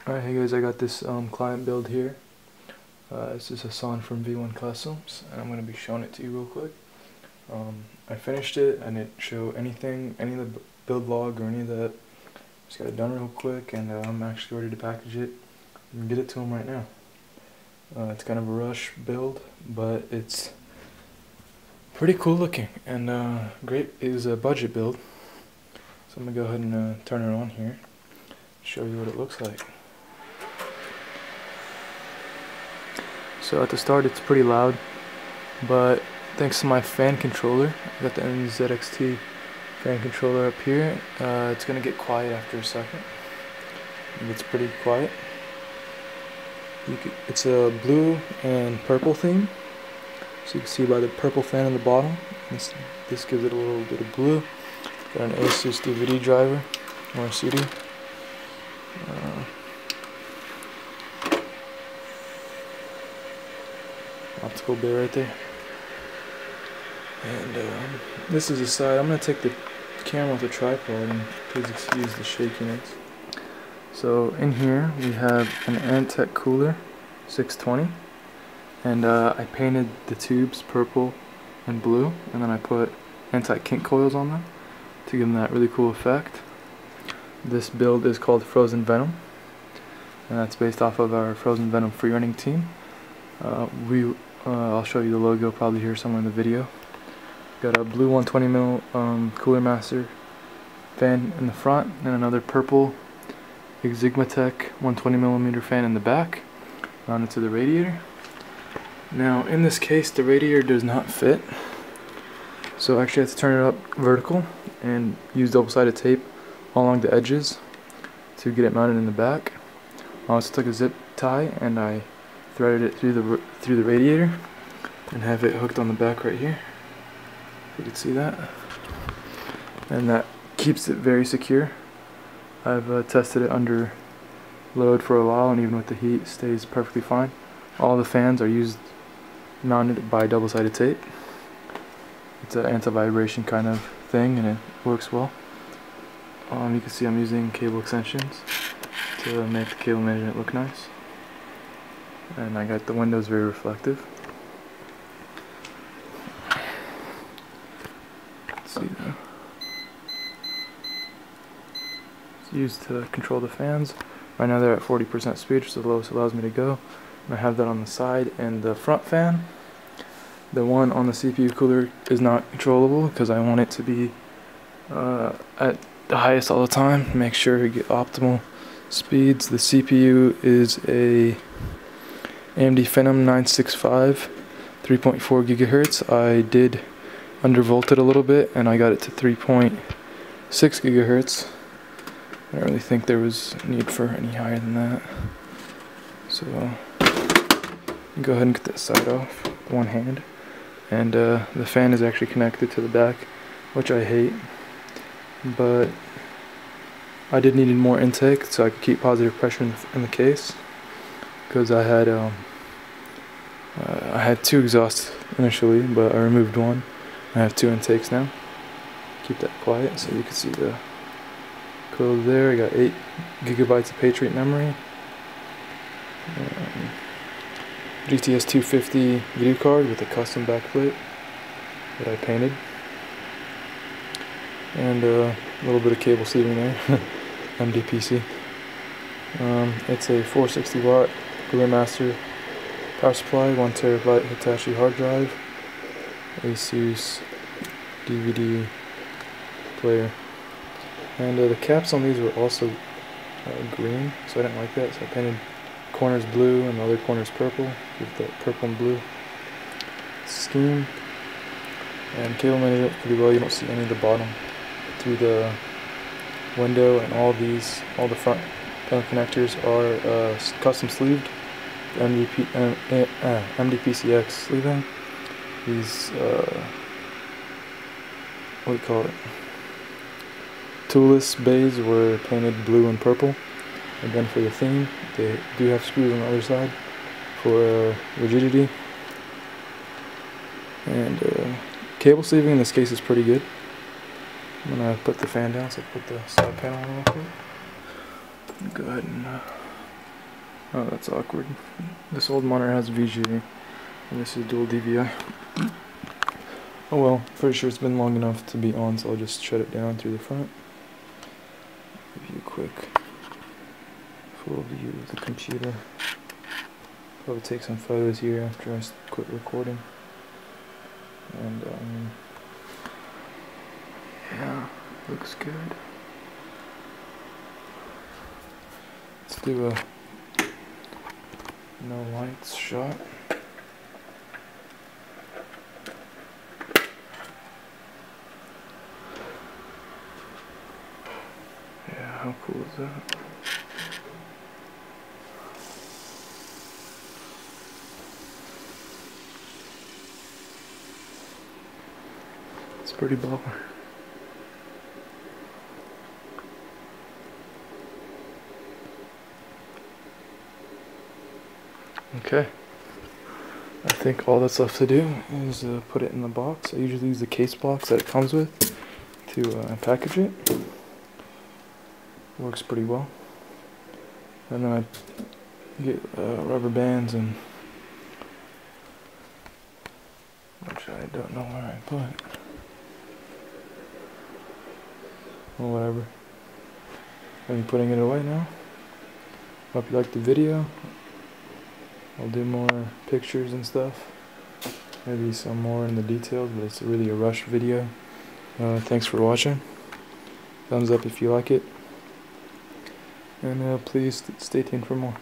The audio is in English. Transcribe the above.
Alright, hey guys, I got this client build here. This is Hassan from V1 Customs, and I'm going to be showing it to you real quick. I finished it. I didn't show anything, any of the build log or any of that. Just got it done real quick, and I'm actually ready to package it and get it to him right now. It's kind of a rush build, but it's pretty cool looking and great. It was a budget build, so I'm going to go ahead and turn it on here, show you what it looks like. So at the start it's pretty loud, but thanks to my fan controller, I got the NZXT fan controller up here, it's going to get quiet after a second. It's pretty quiet. It's a blue and purple theme, so you can see by the purple fan on the bottom. This gives it a little bit of blue. Got an Asus DVD driver or a CD. Optical bay right there. And this is the side. I'm going to take the camera off the tripod, and please excuse the shakiness. So in here we have an Thermaltake cooler 620, and I painted the tubes purple and blue, and then I put anti-kink coils on them to give them that really cool effect. This build is called Frozen Venom, and that's based off of our Frozen Venom free running team. I'll show you the logo probably here somewhere in the video. Got a blue 120mm Cooler Master fan in the front, and another purple Thermaltake 120mm fan in the back, mounted to the radiator. Now in this case the radiator does not fit, so I actually had to turn it up vertical and use double-sided tape all along the edges to get it mounted in the back. I also took a zip tie and I threaded it through the radiator and have it hooked on the back right here. You can see that, and that keeps it very secure. I've tested it under load for a while, and even with the heat, it stays perfectly fine. All the fans are mounted by double-sided tape. It's an anti-vibration kind of thing, and it works well. You can see I'm using cable extensions to make the cable management look nice. And I got the windows very reflective. Let's see that. It's used to control the fans. Right now they're at 40% speed, which is the lowest it allows me to go. And I have that on the side, and the front fan, the one on the CPU cooler, is not controllable because I want it to be at the highest all the time. Make sure you get optimal speeds. The CPU is a AMD Venom 965 3.4 gigahertz. I did undervolt it a little bit, and I got it to 3.6 gigahertz. I don't really think there was a need for any higher than that. So go ahead and get that side off with one hand. And the fan is actually connected to the back, which I hate, but I did need more intake so I could keep positive pressure in the case, because I had two exhausts initially, but I removed one. I have two intakes now. Keep that quiet so you can see the code there. I got 8 gigabytes of Patriot memory, GTS 250 video card with a custom backplate that I painted, and a little bit of cable sleeving there. MDPC. It's a 460 watt Cooler Master power supply, 1 terabyte Hitachi hard drive, Asus DVD player, and the caps on these were also green, so I didn't like that, so I painted corners blue and the other corners purple, with the purple and blue scheme. And cable management pretty well. You don't see any of the bottom through the window, and all the front panel connectors are custom sleeved, MDPCX sleeving. These what do you call it? Toolless bays were painted blue and purple. Again, for the theme, they do have screws on the other side for rigidity. And cable sleeving in this case is pretty good. I'm gonna put the fan down, so I put the side panel on real quick. Go ahead and Oh, that's awkward. This old monitor has VGA, and this is dual DVI. Oh well, pretty sure it's been long enough to be on, so I'll just shut it down through the front. Give you a quick full view of the computer. Probably take some photos here after I quit recording. And yeah, looks good. Let's do a no lights shot. Yeah, how cool is that? It's pretty baller. Okay, I think all that's left to do is put it in the box. I usually use the case box that it comes with to package it. Works pretty well. And then I get rubber bands, and which I don't know where I put. Well, whatever. I'm putting it away now. Hope you liked the video. I'll do more pictures and stuff. Maybe some more in the details, but it's really a rushed video. Thanks for watching. Thumbs up if you like it. And please stay tuned for more.